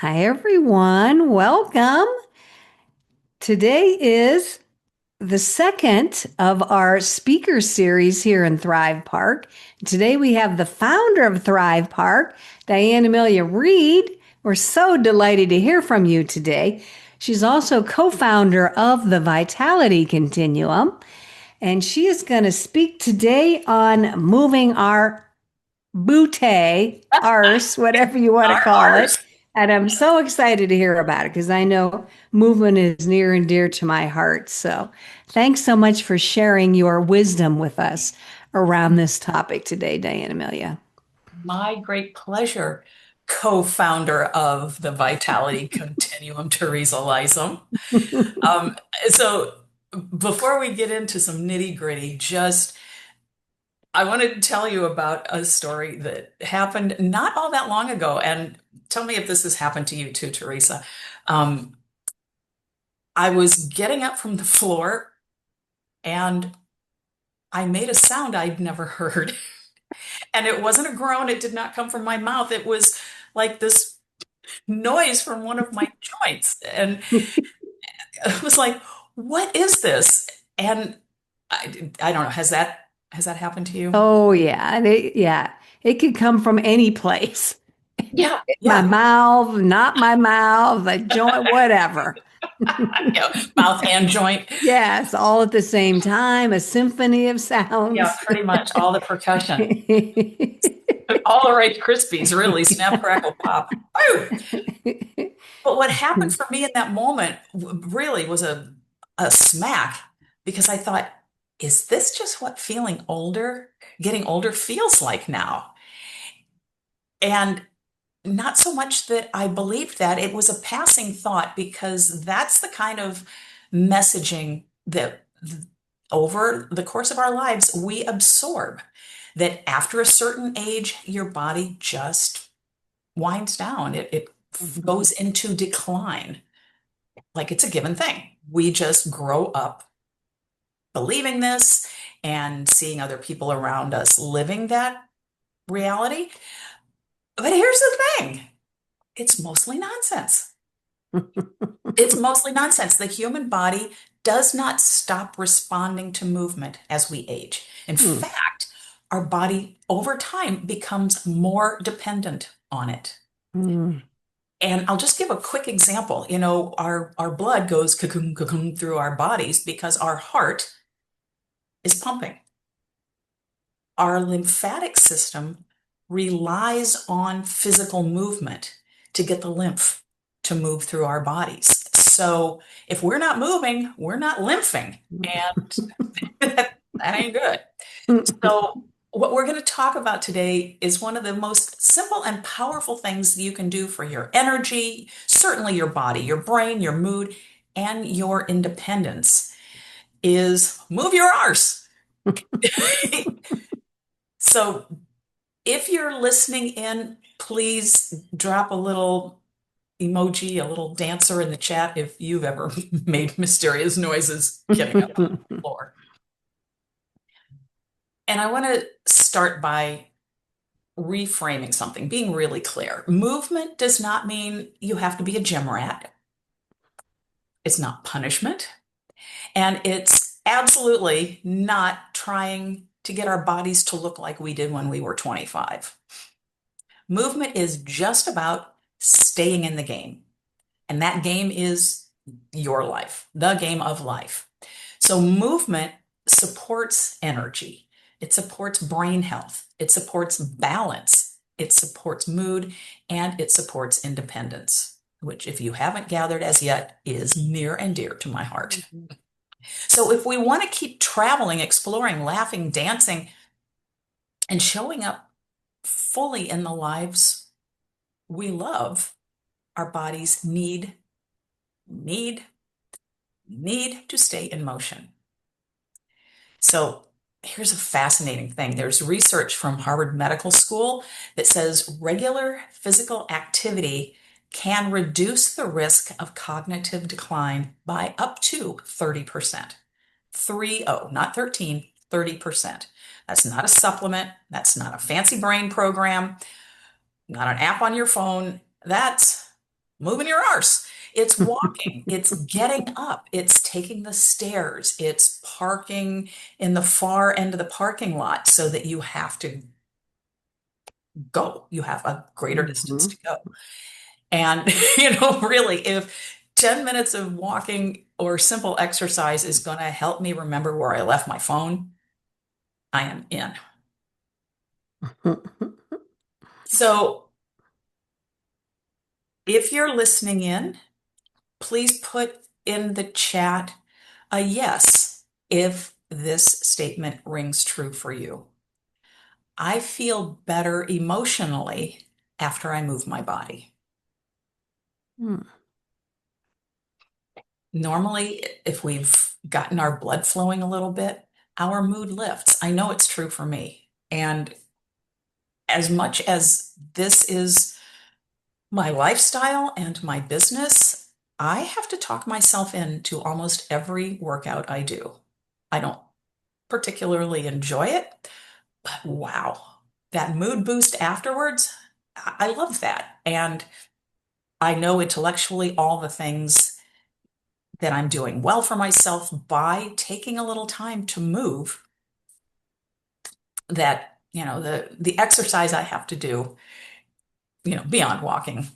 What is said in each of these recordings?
Hi, everyone. Welcome. Today is the second of our speaker series here in Thrive Park. Today we have the founder of Thrive Park, Diane Amelia Read. We're so delighted to hear from you today. She's also co-founder of the Vitality Continuum, and she is going to speak today on moving our bootay, arse, whatever you want to call it. Ours. And I'm so excited to hear about it because I know movement is near and dear to my heart. So thanks so much for sharing your wisdom with us around this topic today, Diane Amelia. My great pleasure, co-founder of the Vitality Continuum, Teresa Lisum. Um, so before we get into some nitty-gritty, just I wanted to tell you about a story that happened not all that long ago, and tell me if this has happened to you too, Teresa. Um, I was getting up from the floor and I made a sound I'd never heard. And it wasn't a groan, it did not come from my mouth. It was like this noise from one of my joints. And it was like, what is this? And I don't know, has that happened to you? Oh yeah, yeah. It could come from any place. Yeah, My yeah. mouth, not my mouth, a joint, whatever. Mouth and joint. Yes, all at the same time, a symphony of Yeah, sounds. pretty much all the percussion. All the Rice Krispies, really, snap, crackle, pop. Woo! But what happened for me in that moment really was a smack because I thought, is this just what getting older feels like now? And not so much that I believed that, it was a passing thought because that's the kind of messaging that over the course of our lives we absorb. That after a certain age, your body just winds down. It goes into decline. Like it's a given thing. We just grow up believing this and seeing other people around us living that reality. But here's the thing, it's mostly nonsense. It's mostly nonsense. The human body does not stop responding to movement as we age. In fact, our body over time becomes more dependent on it. And I'll just give a quick example. Our blood goes cocoon, cocoon through our bodies because our heart is pumping. Our lymphatic system relies on physical movement to get the lymph to move through our bodies. So if we're not moving, we're not lymphing, and that ain't good. So what we're going to talk about today is one of the most simple and powerful things you can do for your energy, certainly your body, your brain, your mood, and your independence is move your arse. So if you're listening in, please drop a little emoji, a little dancer in the chat if you've ever made mysterious noises getting up on the floor. And I want to start by reframing something, being really clear. Movement does not mean you have to be a gym rat. It's not punishment. And it's absolutely not trying to get our bodies to look like we did when we were 25. Movement is just about staying in the game. And that game is your life, the game of life. So movement supports energy. It supports brain health. It supports balance. It supports mood, and it supports independence, which, if you haven't gathered as yet, is near and dear to my heart. So if we want to keep traveling, exploring, laughing, dancing, and showing up fully in the lives we love, our bodies need, need to stay in motion. So here's a fascinating thing. There's research from Harvard Medical School that says regular physical activity can reduce the risk of cognitive decline by up to 30%. 30, not 13, 30%. That's not a supplement. That's not a fancy brain program, not an app on your phone. That's moving your arse. It's walking. It's getting up. It's taking the stairs. It's parking in the far end of the parking lot so that you have to go. You have a greater distance Mhm. to go. And, really, if 10 minutes of walking or simple exercise is going to help me remember where I left my phone, I am in. So if you're listening in, please put in the chat a yes if this statement rings true for you. I feel better emotionally after I move my body. Hmm. Normally, if we've gotten our blood flowing a little bit, our mood lifts. I know it's true for me. And as much as this is my lifestyle and my business, I have to talk myself into almost every workout I do. I don't particularly enjoy it, but wow, that mood boost afterwards, I love that. And I know intellectually all the things that I'm doing well for myself by taking a little time to move, that, the exercise I have to do, beyond walking,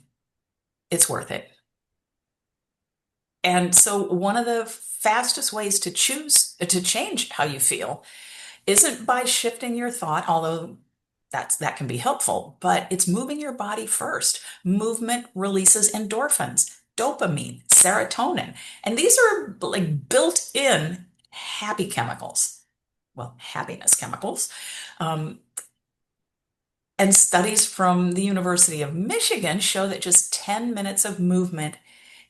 it's worth it. And so one of the fastest ways to change how you feel isn't by shifting your thought, although that can be helpful, but it's moving your body first. Movement releases endorphins, dopamine, serotonin, and these are like built-in happy chemicals. Well, happiness chemicals. Um, and studies from the University of Michigan show that just 10 minutes of movement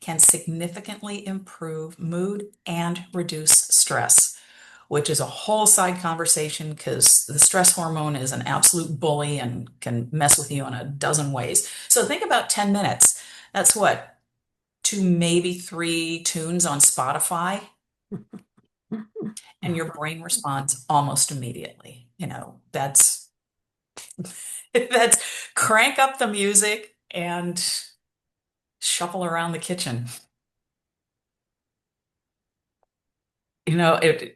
can significantly improve mood and reduce stress, which is a whole side conversation because the stress hormone is an absolute bully and can mess with you in a dozen ways. So think about 10 minutes. That's what, two, maybe three tunes on Spotify, and your brain responds almost immediately. That's crank up the music and shuffle around the kitchen. A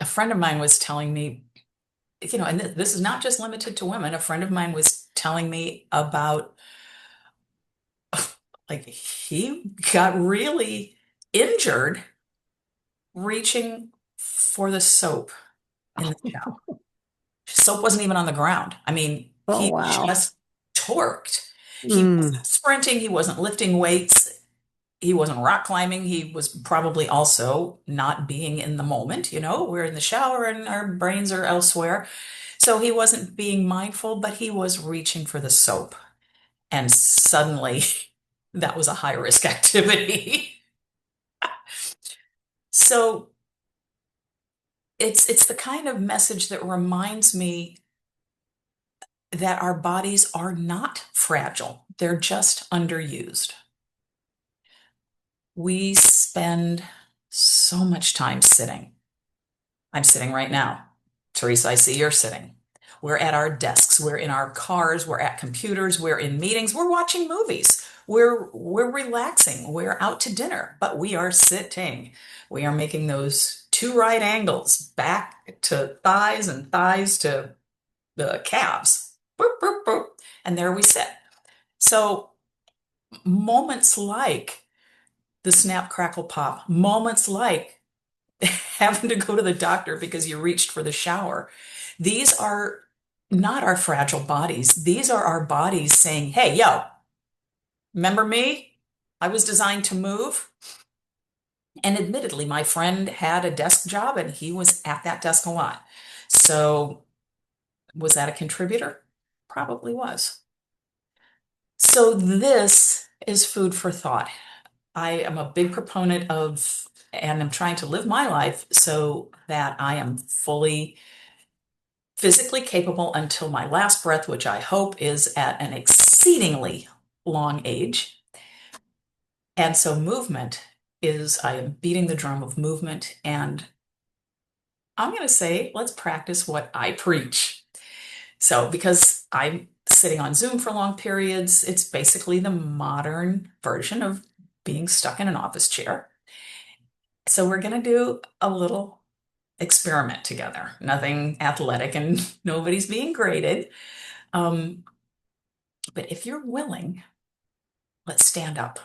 friend of mine was telling me, and this is not just limited to women. A friend of mine was telling me about, like, he got really injured reaching for the soap in the shower. Soap wasn't even on the ground. I mean, Oh, he wow. just torqued. He Mm. wasn't sprinting, he wasn't lifting weights, he wasn't rock climbing. He was probably also not being in the moment. We're in the shower and our brains are elsewhere. So he wasn't being mindful, but he was reaching for the soap. And suddenly that was a high risk activity. So it's the kind of message that reminds me that our bodies are not fragile. They're just underused. We spend so much time sitting. I'm sitting right now. Teresa, I see you're sitting. We're at our desks, we're in our cars, we're at computers, we're in meetings, we're watching movies, we're relaxing, we're out to dinner, but we are sitting. We are making those two right angles back to thighs and thighs to the calves. Boop, boop, boop. And there we sit. So moments like the snap, crackle, pop, moments like having to go to the doctor because you reached for the shower. These are not our fragile bodies. These are our bodies saying, hey, yo, remember me? I was designed to move. And admittedly, my friend had a desk job and he was at that desk a lot. So was that a contributor? Probably was. So this is food for thought. I am a big proponent of, and I'm trying to live my life so that I am fully physically capable until my last breath, which I hope is at an exceedingly long age. And so movement is, I am beating the drum of movement. And I'm going to say, let's practice what I preach. So, because I'm sitting on Zoom for long periods. It's basically the modern version of being stuck in an office chair. So we're going to do a little experiment together. Nothing athletic and nobody's being graded. Um, but if you're willing, let's stand up.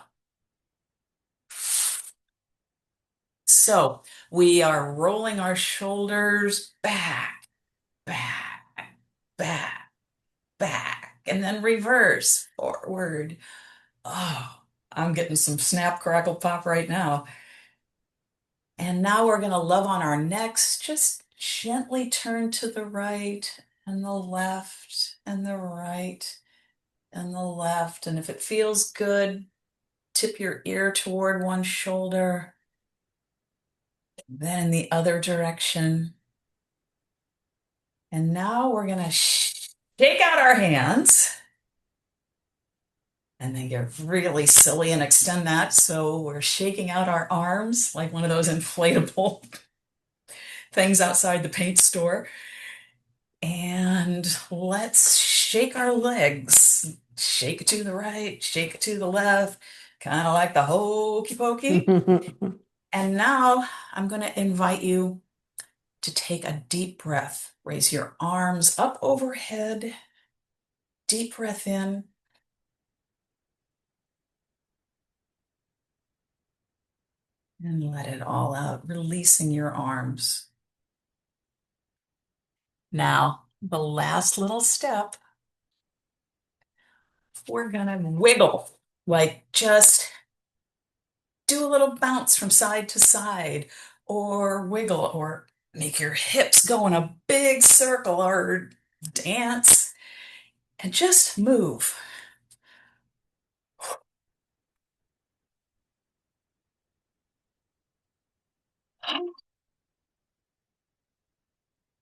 So we are rolling our shoulders back, back, back, back, and then reverse forward. Oh, I'm getting some snap, crackle, pop right now. And now we're going to love on our necks. Just gently turn to the right and the left and the right and the left. And if it feels good, tip your ear toward one shoulder, then in the other direction. And now we're going to shake out our hands and then get really silly and extend that. So we're shaking out our arms like one of those inflatable things outside the paint store. And let's shake our legs. Shake it to the right, shake it to the left, kind of like the hokey pokey. And now I'm going to invite you to take a deep breath. Raise your arms up overhead. Deep breath in. And let it all out, releasing your arms. Now, the last little step, we're going to wiggle, like just do a little bounce from side to side, or wiggle, or make your hips go in a big circle, or dance, and just move.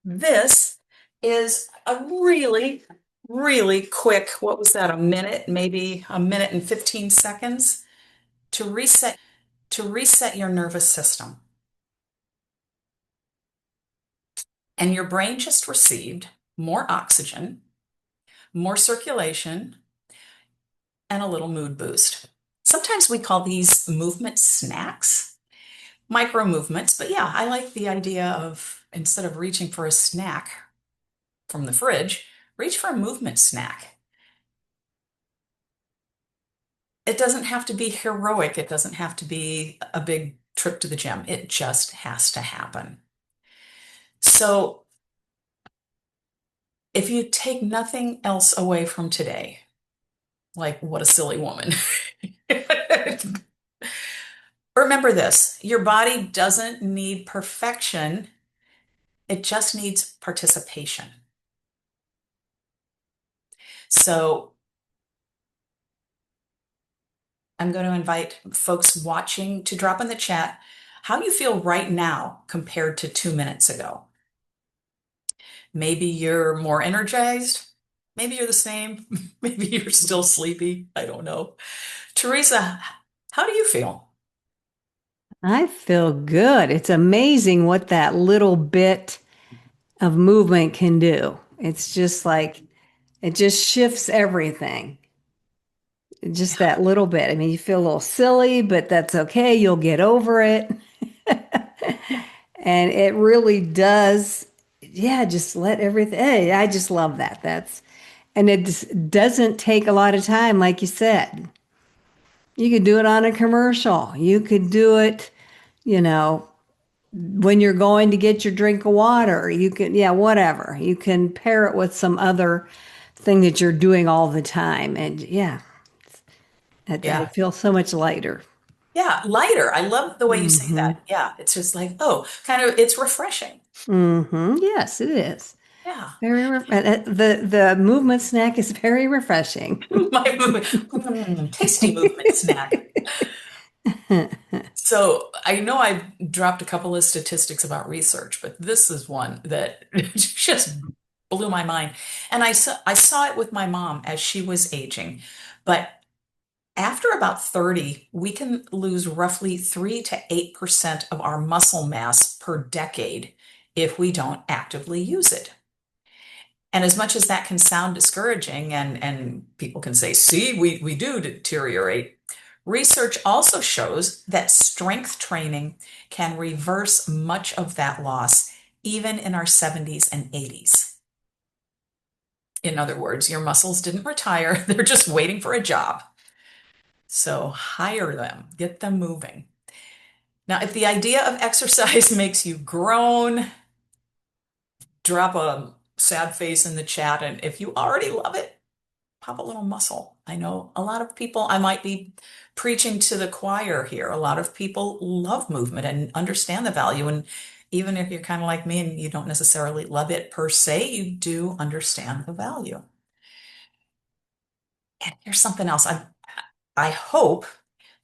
This is a really, really quick, what was that, a minute, maybe a minute and 15 seconds to reset your nervous system. And your brain just received more oxygen, more circulation, and a little mood boost. Sometimes we call these movement snacks, micro movements, but yeah, I like the idea of instead of reaching for a snack from the fridge, reach for a movement snack. It doesn't have to be heroic. It doesn't have to be a big trip to the gym. It just has to happen. So if you take nothing else away from today, like what a silly woman. Remember this, your body doesn't need perfection. It just needs participation. So I'm going to invite folks watching to drop in the chat how you feel right now compared to 2 minutes ago. Maybe you're more energized. Maybe you're the same. Maybe you're still sleepy. I don't know. Teresa, how do you feel? I feel good. It's amazing what that little bit of movement can do. It's just like, it just shifts everything. Just Yeah, that little bit. I mean, you feel a little silly, but that's okay. You'll get over it. And it really does, yeah, just let everything, hey, I just love that. And it doesn't take a lot of time, like you said. You could do it on a commercial. You could do it, you know, when you're going to get your drink of water. You can, yeah, whatever. You can pair it with some other thing that you're doing all the time. And yeah, I yeah, feel so much lighter. yeah. Lighter. I love the way you say Hmm. that. Yeah, it's just like, oh, kind of, it's refreshing. Yes, it is. Yeah. The movement snack is very refreshing. Tasty movement snack. So I know I've dropped a couple of statistics about research, but this is one that just blew my mind. And I saw it with my mom as she was aging. But after about 30, we can lose roughly 3 to 8% of our muscle mass per decade if we don't actively use it. And as much as that can sound discouraging and people can say, see, we do deteriorate, research also shows that strength training can reverse much of that loss, even in our 70s and 80s. In other words, your muscles didn't retire, they're just waiting for a job. So hire them, get them moving. Now, if the idea of exercise makes you groan, drop a sad face in the chat. And if you already love it, pop a little muscle. I know a lot of people, I might be preaching to the choir here. A lot of people love movement and understand the value. And even if you're kind of like me and you don't necessarily love it per se, you do understand the value. And here's something else. I hope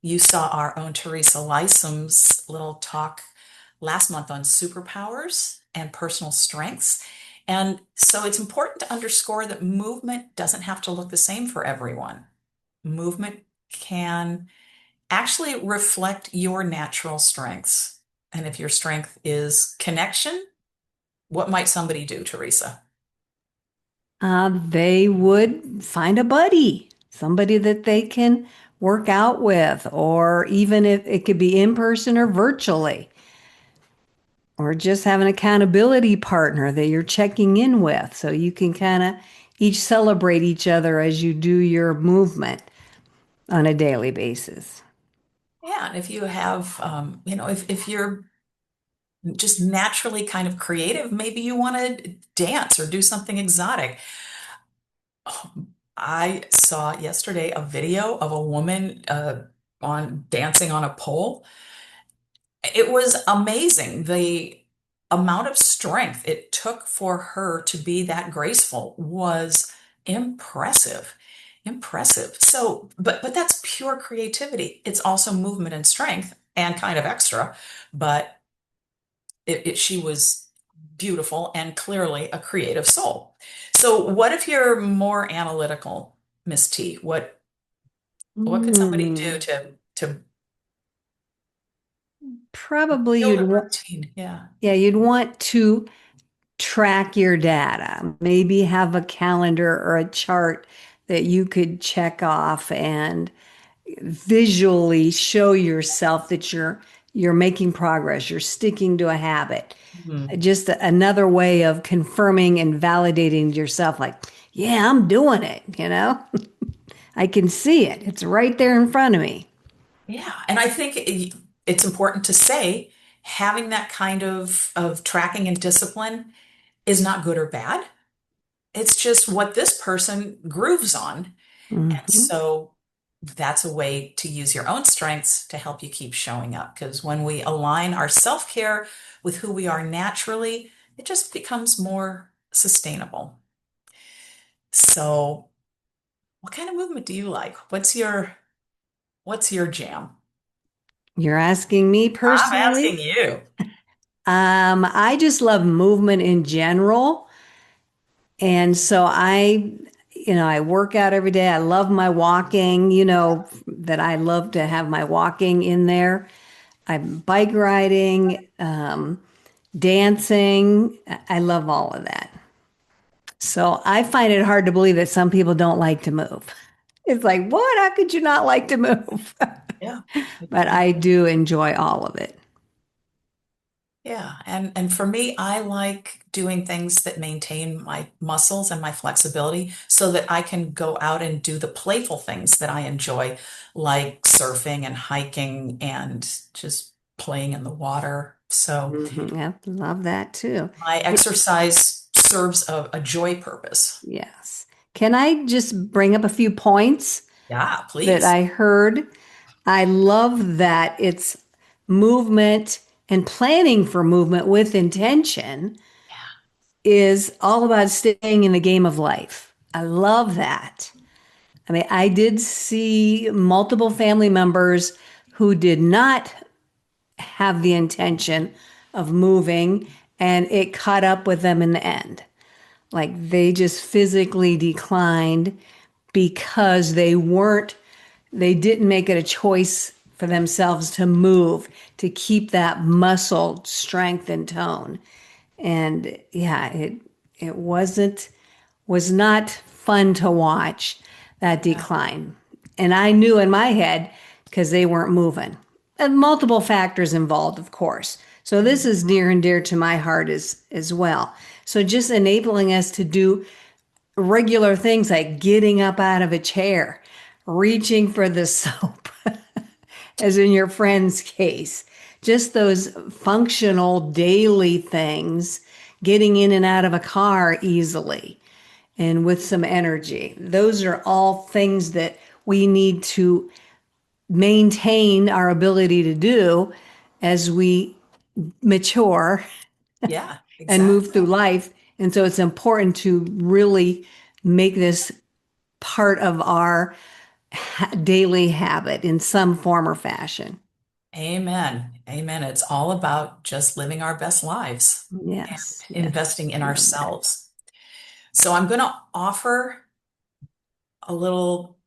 you saw our own Teresa Lisum's little talk last month on superpowers and personal strengths. And so it's important to underscore that movement doesn't have to look the same for everyone. Movement can actually reflect your natural strengths. And if your strength is connection, what might somebody do, Teresa? They would find a buddy, somebody that they can work out with, or even if it could be in person or virtually, or just have an accountability partner that you're checking in with. So you can kind of each celebrate each other as you do your movement on a daily basis. Yeah, and if you have, if you're just naturally kind of creative, maybe you want to dance or do something exotic. Oh, I saw yesterday a video of a woman on dancing on a pole. It was amazing the amount of strength it took for her to be that graceful was impressive. Impressive. So, but that's pure creativity. It's also movement and strength and kind of extra, but she was beautiful and clearly a creative soul. So what if you're more analytical, Miss T? What could somebody do Mm, to probably build a routine? Yeah. yeah, you'd want to track your data. Maybe have a calendar or a chart that you could check off and visually show yourself that you're making progress, you're sticking to a habit. Hmm. Just another way of confirming and validating yourself like, yeah, I'm doing it, you know? I can see it. It's right there in front of me. Yeah. And I think it's important to say having that kind of tracking and discipline is not good or bad. It's just what this person grooves on. And Mhm. so that's a way to use your own strengths to help you keep showing up. Because when we align our self-care with who we are naturally, it just becomes more sustainable. So, what kind of movement do you like? What's your jam? You're asking me I'm asking personally? you. I just love movement in general. And so I work out every day. I love my walking, that I love to have my walking in there. I'm bike riding, dancing. I love all of that. So I find it hard to believe that some people don't like to move. It's like, what? How could you not like to move? Yeah. But I do enjoy all of it. Yeah, and for me, I like doing things that maintain my muscles and my flexibility so that I can go out and do the playful things that I enjoy, like surfing and hiking and just playing in the water. So Mhm. I love that too. my exercise serves a joy purpose. Yes. Can I just bring up a few points Yeah, that please. I heard? I love that it's movement and planning for movement with intention is all about staying in the game of life. I love that. I mean, I did see multiple family members who did not have the intention of moving, and it caught up with them in the end. Like they just physically declined because they didn't make it a choice for themselves to move, to keep that muscle strength and tone. And yeah, it wasn't was not fun to watch that Yeah. decline. And I knew in my head because they weren't moving. And multiple factors involved, of course. So this is near and dear to my heart as well. So just enabling us to do regular things like getting up out of a chair, reaching for the soap, as in your friend's case, just those functional daily things, getting in and out of a car easily and with some energy. Those are all things that we need to maintain our ability to do as we mature Yeah, and move exactly. through life. And so it's important to really make this part of our daily habit in some form or fashion. Amen. Amen. It's all about just living our best lives and Yes, yes. investing in I love that. ourselves. So I'm going to offer a little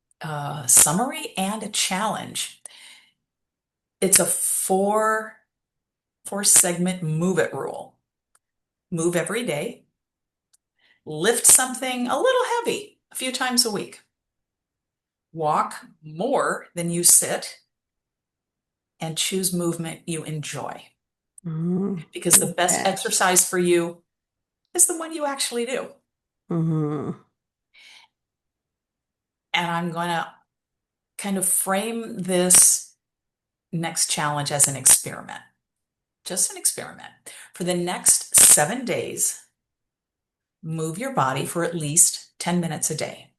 summary and a challenge. It's a four segment move it rule. Move every day, lift something a little heavy a few times a week, walk more than you sit, and choose movement you enjoy. Mm-hmm. Because the best Okay. exercise for you is the one you actually do. Mm-hmm. And I'm going to kind of frame this next challenge as an experiment, just an experiment. For the next 7 days, move your body for at least 10 minutes a day.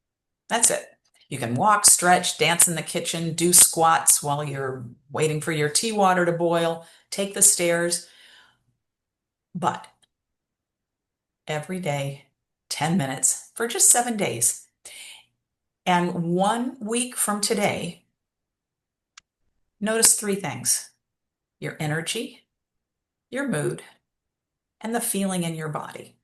That's it. You can walk, stretch, dance in the kitchen, do squats while you're waiting for your tea water to boil, take the stairs, but every day, 10 minutes for just 7 days. And 1 week from today, notice three things: your energy, your mood, and the feeling in your body.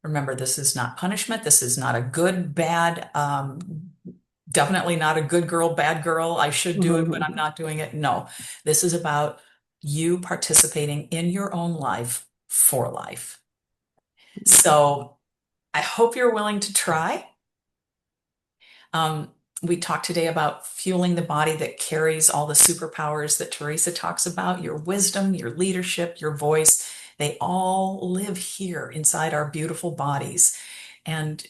Remember, this is not punishment. This is not a good, bad, definitely not a good girl, bad girl. I should do it, but I'm Mm-hmm. not doing it. No, this is about you participating in your own life for life. So I hope you're willing to try. Um, we talked today about fueling the body that carries all the superpowers that Teresa talks about, your wisdom, your leadership, your voice. They all live here inside our beautiful bodies. And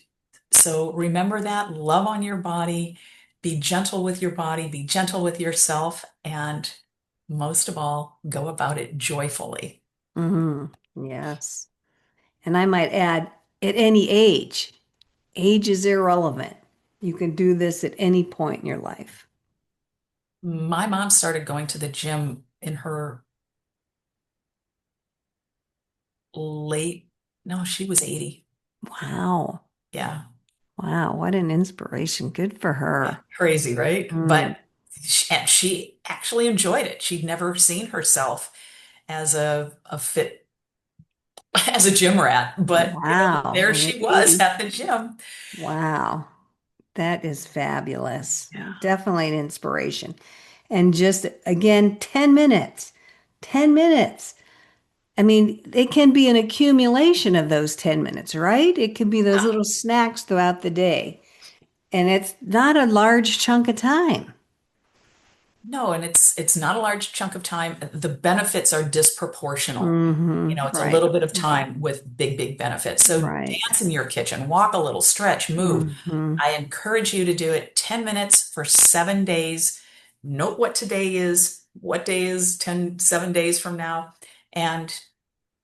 so remember that, love on your body, be gentle with your body, be gentle with yourself, and most of all, go about it joyfully. Mm-hmm. Yes. And I might add, at any age, age is irrelevant. You can do this at any point in your life. My mom started going to the gym in her late, no, she was 80. Wow. Yeah. Wow. What an inspiration. Good for Yeah, her. crazy, right? But Mm. and she actually enjoyed it. She'd never seen herself as a fit as a gym rat, but Wow. there And at she was 80, at the gym. wow. That is fabulous. Yeah. Definitely an inspiration. And just again, 10 minutes. 10 minutes. I mean, it can be an accumulation of those 10 minutes, right? It could be those little snacks throughout the day. And it's not a large chunk of time. No, and it's not a large chunk of time. The benefits are disproportional. Mm-hmm. It's a Right. little bit of time with big, big benefits. So Right. dance in your kitchen, walk a little, stretch, move. Mm-hmm. I encourage you to do it 10 minutes for 7 days. Note what today is, what day is 7 days from now, and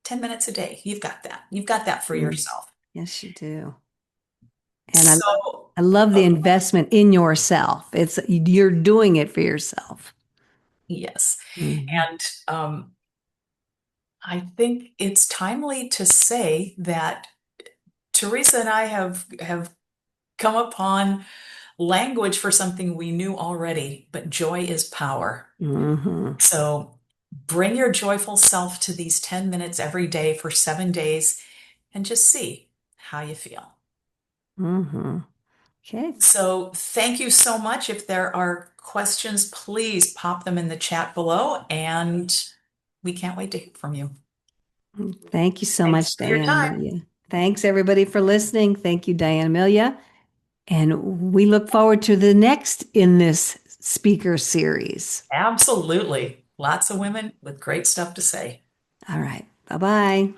10 minutes a day. You've got that. You've got that for Mm. yourself. Yes, you do. And So, I love the oh, investment in yourself. It's you're doing it for yourself. yes. Hmm. And I think it's timely to say that Teresa and I have come upon language for something we knew already, but joy is power. Hmm. So bring your joyful self to these 10 minutes every day for 7 days and just see how you feel. Hmm. Okay. So thank you so much. If there are questions, please pop them in the chat below, and we can't wait to hear from you. Thank you so Thanks much, for your Diane time. Amelia. Thanks everybody for listening. Thank you, Diane Amelia. And we look forward to the next in this speaker series. Absolutely. Lots of women with great stuff to say. All right. Bye bye.